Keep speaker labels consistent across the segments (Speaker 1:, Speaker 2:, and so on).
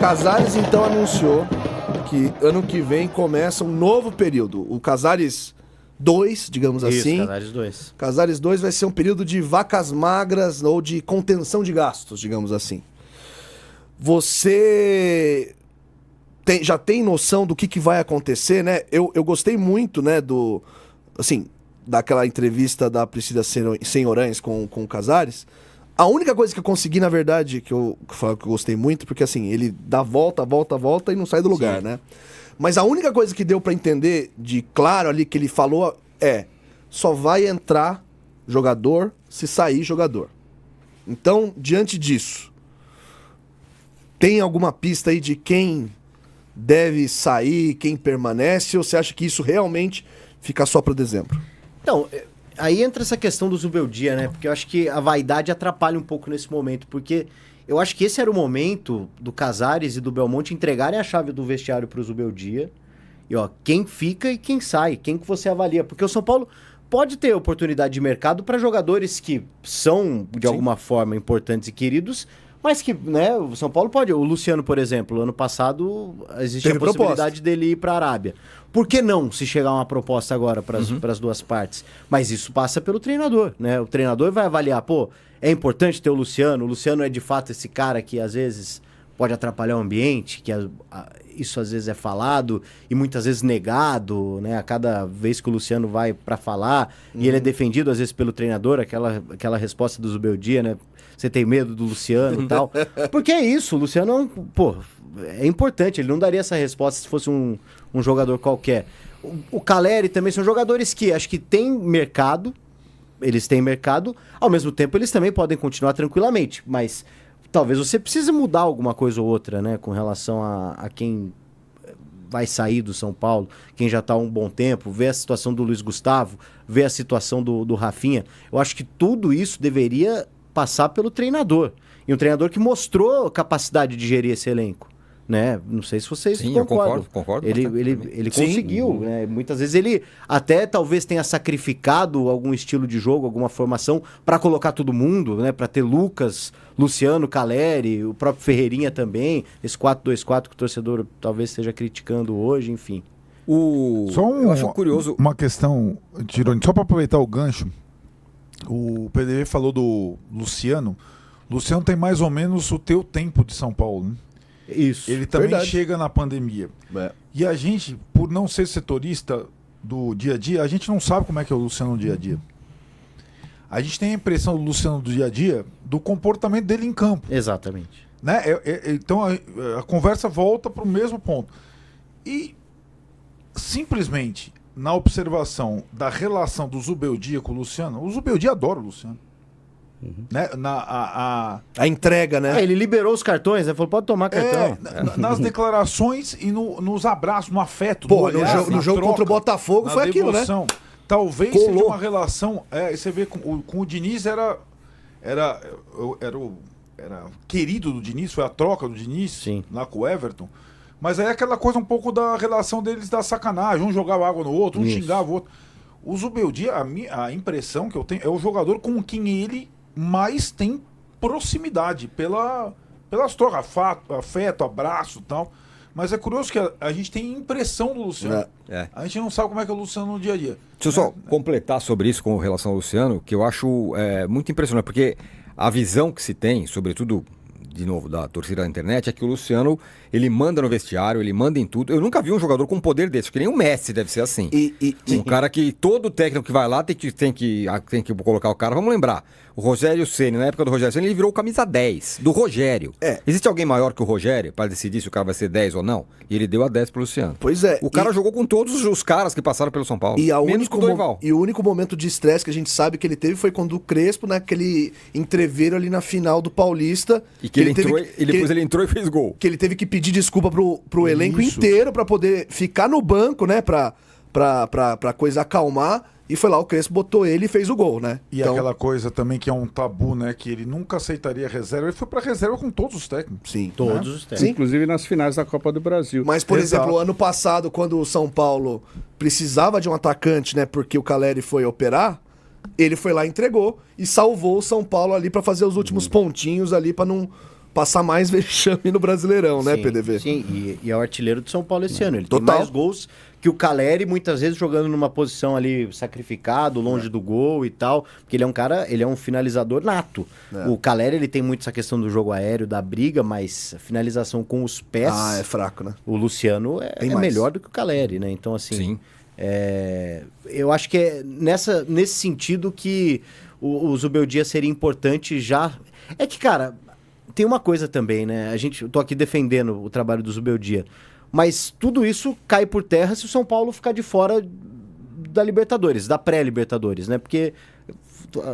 Speaker 1: Casares então anunciou que ano que vem começa um novo período. O Casares 2, digamos assim.
Speaker 2: Casares 2.
Speaker 1: Casares 2 vai ser um período de vacas magras ou de contenção de gastos, digamos assim. Você já tem noção do que vai acontecer, né? Eu gostei muito, né, daquela entrevista da Priscila Senhorães com o Casares. A única coisa que eu consegui, na verdade, que eu gostei muito, porque assim, ele dá volta e não sai do lugar, né? Mas a única coisa que deu pra entender de claro ali que ele falou só vai entrar jogador se sair jogador. Então, diante disso, tem alguma pista aí de quem deve sair, quem permanece, ou você acha que isso realmente fica só para dezembro?
Speaker 2: Então, aí entra essa questão do Zubeldia, né? Porque eu acho que a vaidade atrapalha um pouco nesse momento, porque eu acho que esse era o momento do Casares e do Belmonte entregarem a chave do vestiário pro Zubeldia. E ó, quem fica e quem sai, quem que você avalia? Porque o São Paulo pode ter oportunidade de mercado para jogadores que são, de alguma forma, importantes e queridos, mas que, né, o São Paulo pode. O Luciano, por exemplo, ano passado existe a possibilidade dele ir para a Arábia. Por que não se chegar uma proposta agora para as duas partes? Mas isso passa pelo treinador, né? O treinador vai avaliar, é importante ter o Luciano é de fato esse cara que às vezes pode atrapalhar o ambiente, que isso às vezes é falado e muitas vezes negado, né? A cada vez que o Luciano vai para falar e ele é defendido às vezes pelo treinador, aquela resposta do Zubeldia, né? Você tem medo do Luciano e tal. Porque é isso, o Luciano é importante, ele não daria essa resposta se fosse um jogador qualquer. O Caleri também são jogadores que acho que têm mercado, eles têm mercado, ao mesmo tempo eles também podem continuar tranquilamente, mas talvez você precise mudar alguma coisa ou outra, né, com relação a quem vai sair do São Paulo, quem já está há um bom tempo, ver a situação do Luiz Gustavo, ver a situação do Rafinha. Eu acho que tudo isso deveria passar pelo treinador. E um treinador que mostrou capacidade de gerir esse elenco, né? Não sei se vocês concordam.
Speaker 3: Eu concordo.
Speaker 2: Ele conseguiu, né? Muitas vezes ele até talvez tenha sacrificado algum estilo de jogo, alguma formação para colocar todo mundo, né? Para ter Lucas, Luciano, Caleri, o próprio Ferreirinha também, esse 4-2-4 que o torcedor talvez esteja criticando hoje, enfim.
Speaker 3: Eu acho curioso.
Speaker 4: Uma questão, Tironi, só para aproveitar o gancho. O PDV falou do Luciano. Luciano tem mais ou menos o teu tempo de São Paulo, né?
Speaker 2: Isso.
Speaker 4: Ele também chega na pandemia. E a gente, por não ser setorista do dia a dia, a gente não sabe como é que é o Luciano no dia a dia. A gente tem a impressão do Luciano do dia a dia do comportamento dele em campo.
Speaker 2: Exatamente.
Speaker 4: Né? Então a conversa volta para o mesmo ponto. E simplesmente na observação da relação do Zubeldia com o Luciano, o Zubeldia adora o Luciano. Né? A
Speaker 1: entrega, né?
Speaker 2: Ele liberou os cartões, né? Falou, pode tomar cartão.
Speaker 4: Nas declarações e nos abraços, no afeto.
Speaker 1: No jogo contra o Botafogo foi aquilo, né?
Speaker 4: Talvez seja uma relação. Você vê com o Diniz era querido do Diniz, foi a troca do Diniz lá com o Everton. Mas aí é aquela coisa um pouco da relação deles da sacanagem. Um jogava água no outro, um xingava o outro. O Zubeldia, a impressão que eu tenho, é o jogador com quem ele mais tem proximidade pelas trocas, afeto, abraço e tal. Mas é curioso que a gente tem impressão do Luciano. A gente não sabe como é que é o Luciano no dia a dia.
Speaker 3: Deixa eu só completar sobre isso com relação ao Luciano, que eu acho muito impressionante, porque a visão que se tem, sobretudo, de novo, da torcida da internet, é que o Luciano, ele manda no vestiário, ele manda em tudo. Eu nunca vi um jogador com um poder desse, que nem o Messi deve ser assim. Um cara que todo técnico que vai lá tem que colocar o cara. Vamos lembrar, o Rogério Ceni, na época do Rogério Ceni, ele virou camisa 10, do Rogério. Existe alguém maior que o Rogério para decidir se o cara vai ser 10 ou não? E ele deu a 10 pro Luciano.
Speaker 1: Pois é.
Speaker 3: O cara jogou com todos os caras que passaram pelo São Paulo. Menos com o Dorival.
Speaker 1: E o único momento de estresse que a gente sabe que ele teve foi quando o Crespo, naquele entreveiro ali na final do Paulista.
Speaker 3: E que ele entrou e fez gol.
Speaker 1: Que ele teve que pedir desculpa pro elenco inteiro pra poder ficar no banco, né? Pra coisa acalmar. E foi lá, o Crespo botou ele e fez o gol, né?
Speaker 4: E aquela coisa também que é um tabu, né? Que ele nunca aceitaria reserva. Ele foi pra reserva com todos os técnicos.
Speaker 1: Sim.
Speaker 2: Todos os técnicos.
Speaker 5: Sim. Inclusive nas finais da Copa do Brasil.
Speaker 1: Mas, por exemplo, ano passado, quando o São Paulo precisava de um atacante, né? Porque o Caleri foi operar, ele foi lá e entregou. E salvou o São Paulo ali pra fazer os últimos pontinhos ali pra não passar mais vexame no Brasileirão, né,
Speaker 2: Sim,
Speaker 1: PDV?
Speaker 2: Sim, e é o artilheiro do São Paulo esse ano. Ele
Speaker 1: Total.
Speaker 2: tem mais gols que o Caleri, muitas vezes jogando numa posição ali sacrificado, longe do gol e tal, porque ele é um cara, ele é um finalizador nato. O Caleri, ele tem muito essa questão do jogo aéreo, da briga, mas a finalização com os pés...
Speaker 1: Ah, é fraco, né?
Speaker 2: O Luciano é melhor do que o Caleri, né? Então, assim...
Speaker 3: Sim.
Speaker 2: Eu acho que é nesse sentido que o Zubeldia seria importante já... É que, cara, tem uma coisa também, né? Eu tô aqui defendendo o trabalho do Zubeldia, mas tudo isso cai por terra se o São Paulo ficar de fora da Libertadores, da pré-Libertadores, né? Porque,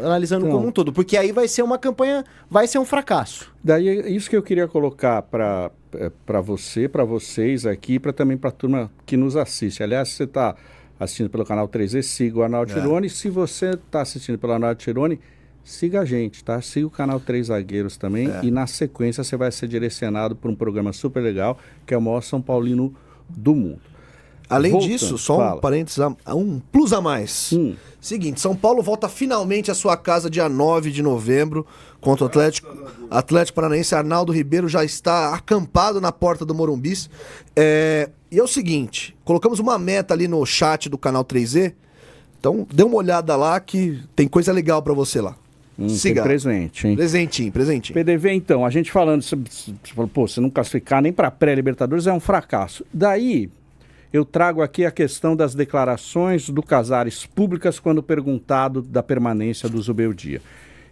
Speaker 2: analisando como um todo, porque aí vai ser uma campanha, vai ser um fracasso.
Speaker 5: Daí é isso que eu queria colocar para você, para vocês aqui, para também para a turma que nos assiste. Aliás, se você está assistindo pelo canal 3E, siga o Arnaldo Tironi. Se você está assistindo pelo Arnaldo Tironi, siga a gente, tá? Siga o canal 3 Zagueiros também e na sequência você vai ser direcionado por um programa super legal, que é o maior São Paulino do mundo.
Speaker 1: Além disso, só um parênteses, um plus a mais. Seguinte, São Paulo volta finalmente à sua casa dia 9 de novembro contra o Atlético Paranaense. Arnaldo Ribeiro já está acampado na porta do Morumbis. E é o seguinte, colocamos uma meta ali no chat do canal 3E, então dê uma olhada lá que tem coisa legal pra você lá. Siga.
Speaker 5: Tem presente, hein?
Speaker 1: Presentinho.
Speaker 5: PDV, então, a gente falando, você falou, pô, você não classificar nem pra pré-Libertadores é um fracasso. Daí... eu trago aqui a questão das declarações do Casares públicas quando perguntado da permanência do Zubeldia.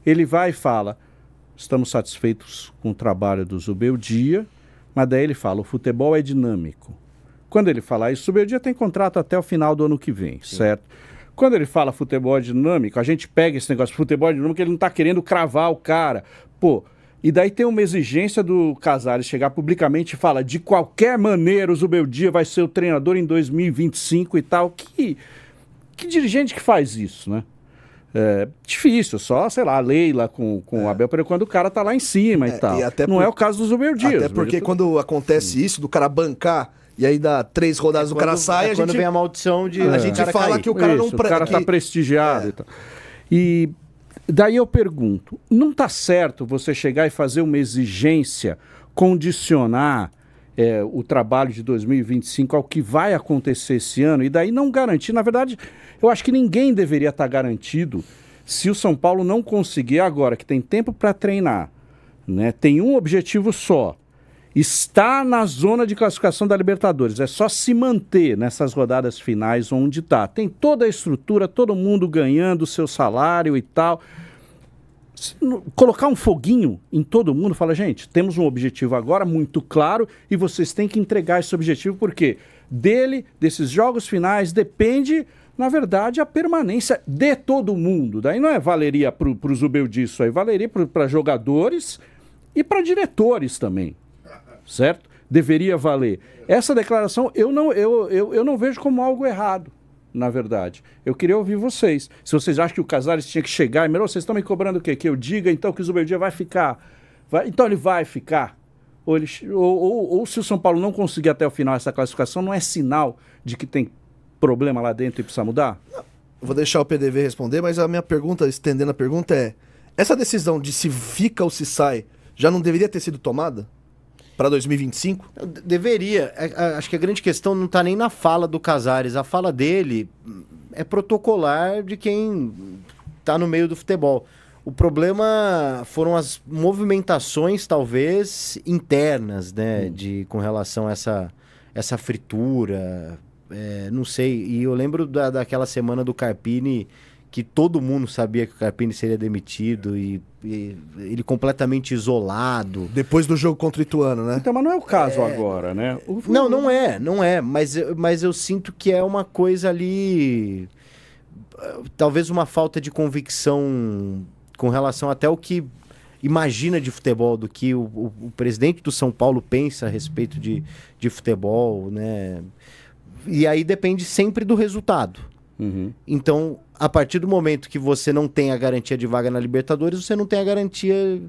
Speaker 5: Ele vai e fala, estamos satisfeitos com o trabalho do Zubeldia, mas daí ele fala, o futebol é dinâmico. Quando ele fala isso, o Zubeldia tem contrato até o final do ano que vem, certo? Quando ele fala futebol é dinâmico, a gente pega esse negócio de futebol é dinâmico, ele não está querendo cravar o cara. Pô, e daí tem uma exigência do Casares chegar publicamente e falar de qualquer maneira o Zubeldia vai ser o treinador em 2025 e tal. Que dirigente que faz isso, né? É difícil, só, sei lá, a Leila com o Abel Pereira quando o cara tá lá em cima e tal. Não é o caso do Zubeldia.
Speaker 1: Até porque quando acontece isso, do cara bancar, e aí dá 3 rodadas, o cara sai,
Speaker 2: quando vem a maldição de
Speaker 1: a gente fala cair. Que o cara
Speaker 5: isso,
Speaker 1: não...
Speaker 5: o cara tá prestigiado e tal. E... daí eu pergunto, não está certo você chegar e fazer uma exigência, condicionar o trabalho de 2025 ao que vai acontecer esse ano e daí não garantir? Na verdade, eu acho que ninguém deveria estar garantido se o São Paulo não conseguir agora, que tem tempo para treinar, né? Tem um objetivo só, está na zona de classificação da Libertadores, é só se manter nessas rodadas finais onde está. Tem toda a estrutura, todo mundo ganhando o seu salário e tal. Colocar um foguinho em todo mundo, fala, gente, temos um objetivo agora muito claro e vocês têm que entregar esse objetivo, porque desses jogos finais, depende, na verdade, a permanência de todo mundo. Daí não valeria para o Zubeldia isso aí, valeria para jogadores e para diretores também. Certo? Deveria valer. Essa declaração eu não vejo como algo errado, na verdade. Eu queria ouvir vocês. Se vocês acham que o Casares tinha que chegar e, vocês estão me cobrando o quê? Que eu diga, então, que o Zubeldia vai ficar. Então ele vai ficar. Ou se o São Paulo não conseguir até o final essa classificação, não é sinal de que tem problema lá dentro e precisa mudar?
Speaker 1: Eu vou deixar o PDV responder, mas a minha pergunta, estendendo a pergunta, essa decisão de se fica ou se sai, já não deveria ter sido tomada? Para 2025?
Speaker 2: Deveria. Acho que a grande questão não está nem na fala do Casares. A fala dele é protocolar de quem está no meio do futebol. O problema foram as movimentações, talvez, internas, né? Com relação a essa fritura. Não sei. E eu lembro daquela semana do Carpini, que todo mundo sabia que o Carpini seria demitido e ele completamente isolado.
Speaker 1: Depois do jogo contra o Ituano, né?
Speaker 5: Então, mas não é o caso agora, né?
Speaker 2: Não é. Mas eu sinto que é uma coisa ali... talvez uma falta de convicção com relação até o que imagina de futebol, do que o presidente do São Paulo pensa a respeito de futebol, né? E aí depende sempre do resultado. Então, a partir do momento que você não tem a garantia de vaga na Libertadores, você não tem a garantia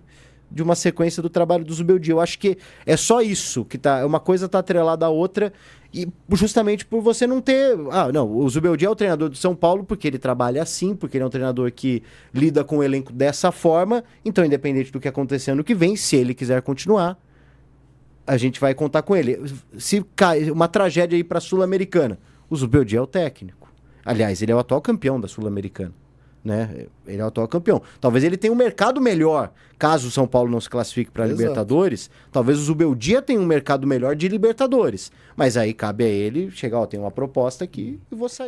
Speaker 2: de uma sequência do trabalho do Zubeldia. Eu acho que é só isso que tá. Uma coisa tá atrelada à outra, e justamente por você não ter. Ah, não, o Zubeldia é o treinador do São Paulo porque ele trabalha assim, porque ele é um treinador que lida com o elenco dessa forma. Então, independente do que acontecer ano que vem, se ele quiser continuar, a gente vai contar com ele. Se cai uma tragédia aí para a Sul-Americana, o Zubeldia é o técnico. Aliás, ele é o atual campeão da Sul-Americana. Né? Ele é o atual campeão. Talvez ele tenha um mercado melhor, caso o São Paulo não se classifique para Libertadores. Talvez o Zubeldia tenha um mercado melhor de Libertadores. Mas aí cabe a ele chegar, ó, tem uma proposta aqui e vou sair.